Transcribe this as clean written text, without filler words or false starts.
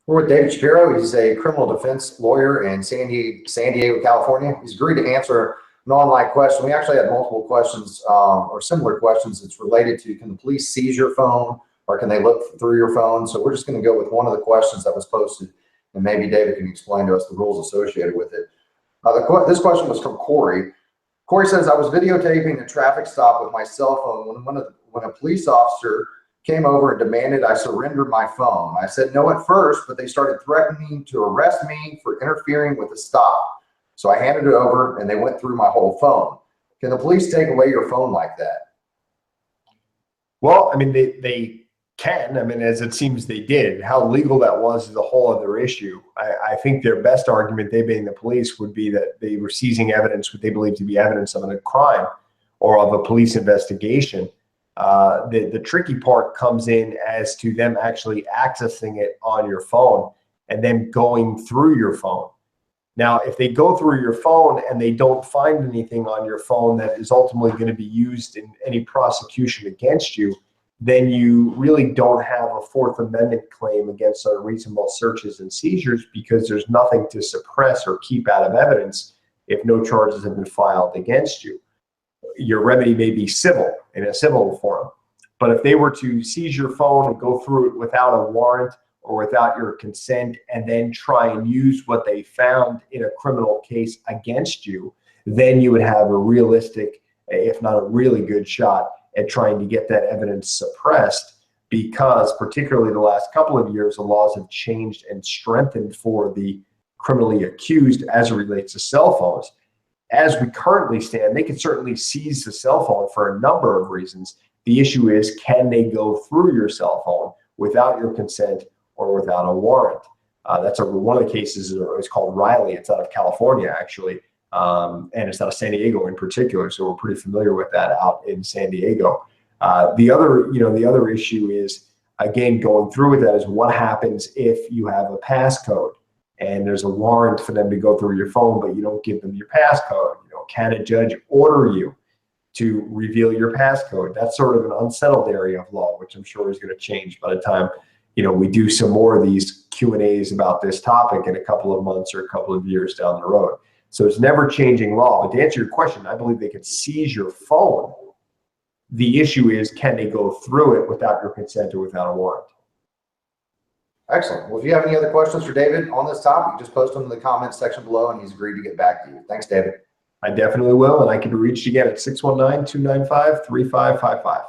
We're with David Shapiro. He's a criminal defense lawyer in San Diego, California. He's agreed to answer an online question. We actually had multiple questions or similar questions. It's related to, can the police seize your phone or can they look through your phone? So we're just going to go with one of the questions that was posted, and maybe David can explain to us the rules associated with it. This question was from Cory. Cory says, I was videotaping a traffic stop with my cell phone when a police officer came over and demanded I surrender my phone. I said no at first, but they started threatening to arrest me for interfering with the stop. So I handed it over and they went through my whole phone. Can the police take away your phone like that? Well, I mean, they can. I mean, as it seems they did. How legal that was is a whole other issue. I think their best argument, they being the police, would be that they were seizing evidence, what they believe to be evidence of a crime or of a police investigation. The tricky part comes in as to them actually accessing it on your phone and then going through your phone. Now, if they go through your phone and they don't find anything on your phone that is ultimately going to be used in any prosecution against you, then you really don't have a Fourth Amendment claim against unreasonable searches and seizures, because there's nothing to suppress or keep out of evidence if no charges have been filed against you. Your remedy may be civil, in a civil forum. But if they were to seize your phone and go through it without a warrant or without your consent and then try and use what they found in a criminal case against you, then you would have a realistic, if not a really good shot at trying to get that evidence suppressed, because particularly the last couple of years, the laws have changed and strengthened for the criminally accused as it relates to cell phones. As we currently stand, they can certainly seize the cell phone for a number of reasons. The issue is, can they go through your cell phone without your consent or without a warrant? That's one of the cases is called Riley. It's out of California, actually, and it's out of San Diego in particular. So we're pretty familiar with that out in San Diego. The other issue is, again, going through with that is what happens if you have a passcode and there's a warrant for them to go through your phone, but you don't give them your passcode. Can a judge order you to reveal your passcode? That's sort of an unsettled area of law, which I'm sure is going to change by the time we do some more of these Q&As about this topic in a couple of months or a couple of years down the road. So it's never changing law. But to answer your question, I believe they could seize your phone. The issue is, can they go through it without your consent or without a warrant? Excellent. Well, if you have any other questions for David on this topic, just post them in the comments section below, and he's agreed to get back to you. Thanks, David. I definitely will, and I can be reached again at 619-295-3555.